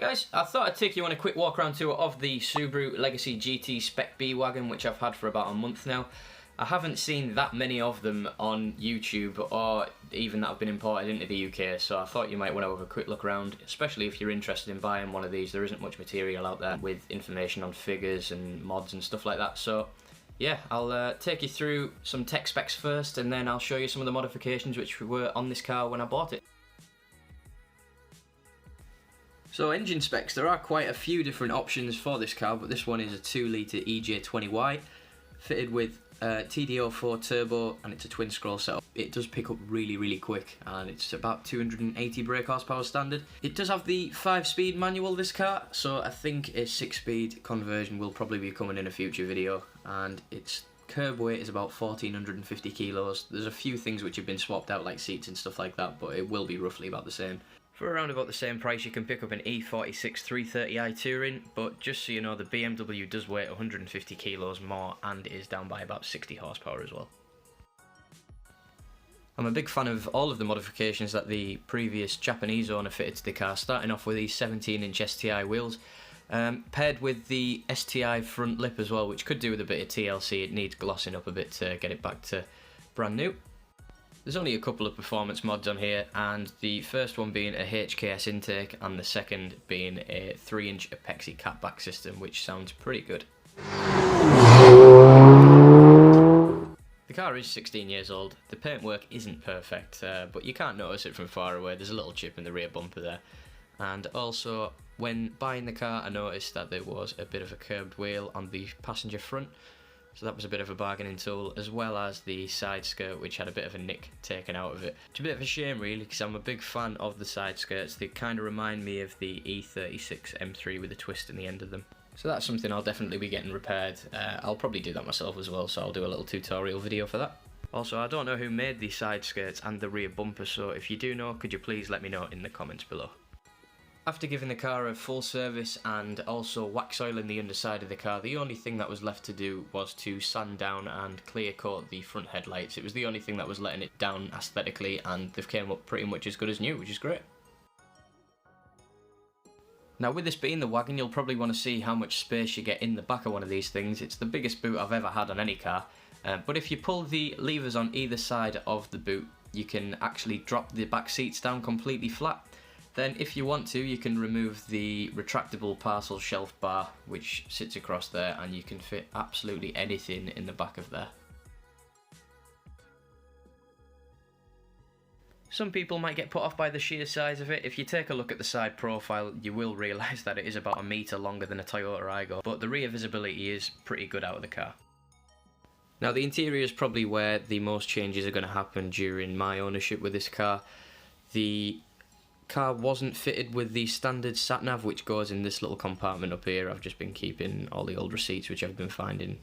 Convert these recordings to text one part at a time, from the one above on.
guys, I thought I'd take you on a quick walk around tour of the Subaru Legacy GT Spec B Wagon, which I've had for about a month now. I haven't seen that many of them on YouTube or even that have been imported into the UK, so I thought you might want to have a quick look around, especially if you're interested in buying one of these. There isn't much material out there with information on figures and mods and stuff like that, so yeah, I'll take you through some tech specs first, and then I'll show you some of the modifications which were on this car when I bought it. So engine specs, there are quite a few different options for this car, but this one is a 2 litre EJ20Y, fitted with TD04 turbo, and it's a twin scroll setup. It does pick up really quick, and it's about 280 brake horsepower standard. It does have the 5-speed manual, this car, so I think a 6-speed conversion will probably be coming in a future video, and its curb weight is about 1450 kilos. There's a few things which have been swapped out, like seats and stuff like that, but it will be roughly about the same. For around about the same price, you can pick up an E46 330i Touring, but just so you know, the BMW does weigh 150 kilos more and is down by about 60 horsepower as well. I'm a big fan of all of the modifications that the previous Japanese owner fitted to the car, starting off with these 17-inch STI wheels, paired with the STI front lip as well, which could do with a bit of TLC. It needs glossing up a bit to get it back to brand new. There's only a couple of performance mods on here, and the first one being a HKS intake and the second being a 3-inch Apexi catback system, which sounds pretty good. The car is 16 years old. The paintwork isn't perfect, but you can't notice it from far away. There's a little chip in the rear bumper there. And also, when buying the car, I noticed that there was a bit of a curved wheel on the passenger front. So that was a bit of a bargaining tool, as well as the side skirt, which had a bit of a nick taken out of it. It's a bit of a shame really, because I'm a big fan of the side skirts. They kind of remind me of the E36 M3 with a twist in the end of them. So that's something I'll definitely be getting repaired. I'll probably do that myself as well, so I'll do a little tutorial video for that. Also, I don't know who made the side skirts and the rear bumper, so if you do know, could you please let me know in the comments below. After giving the car a full service and also wax oil in the underside of the car, the only thing that was left to do was to sand down and clear coat the front headlights. It was the only thing that was letting it down aesthetically, and they've came up pretty much as good as new, which is great. Now, with this being the Wagon, you'll probably want to see how much space you get in the back of one of these things. It's the biggest boot I've ever had on any car, but if you pull the levers on either side of the boot, you can actually drop the back seats down completely flat. Then if you want to, you can remove the retractable parcel shelf bar which sits across there, and you can fit absolutely anything in the back of there. Some people might get put off by the sheer size of it. If you take a look at the side profile, you will realise that it is about a metre longer than a Toyota Aygo, but the rear visibility is pretty good out of the car. Now, the interior is probably where the most changes are going to happen during my ownership with this car. The car wasn't fitted with the standard sat-nav, which goes in this little compartment up here. I've just been keeping all the old receipts which I've been finding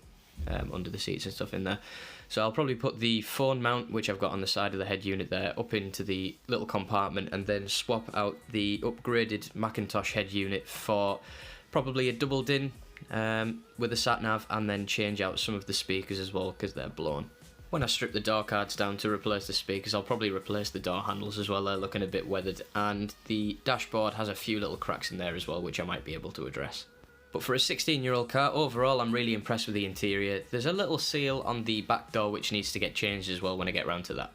under the seats and stuff in there. So I'll probably put the phone mount, which I've got on the side of the head unit there, up into the little compartment, and then swap out the upgraded Macintosh head unit for probably a double din with a sat-nav, and then change out some of the speakers as well, because they're blown. When I strip the door cards down to replace the speakers, I'll probably replace the door handles as well. They're looking a bit weathered, and the dashboard has a few little cracks in there as well, which I might be able to address. But for a 16-year-old car, overall I'm really impressed with the interior. There's a little seal on the back door which needs to get changed as well when I get round to that.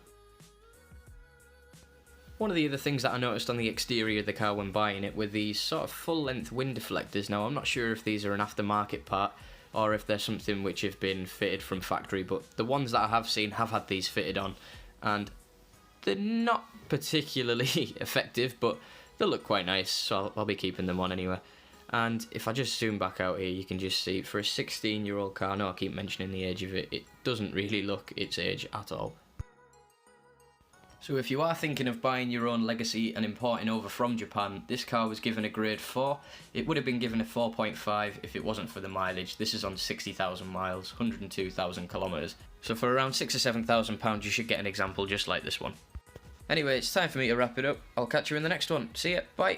One of the other things that I noticed on the exterior of the car when buying it were these sort of full-length wind deflectors. Now, I'm not sure if these are an aftermarket part or if they're something which have been fitted from factory, but the ones that I have seen have had these fitted on, and they're not particularly effective, but they look quite nice, so I'll be keeping them on anyway. And if I just zoom back out here, you can just see, for a 16-year-old car, I know I keep mentioning the age of it, it doesn't really look its age at all. So if you are thinking of buying your own Legacy and importing over from Japan, this car was given a grade 4. It would have been given a 4.5 if it wasn't for the mileage. This is on 60,000 miles, 102,000 kilometres. So for around £6,000 or £7,000 you should get an example just like this one. Anyway, it's time for me to wrap it up. I'll catch you in the next one. See ya, bye!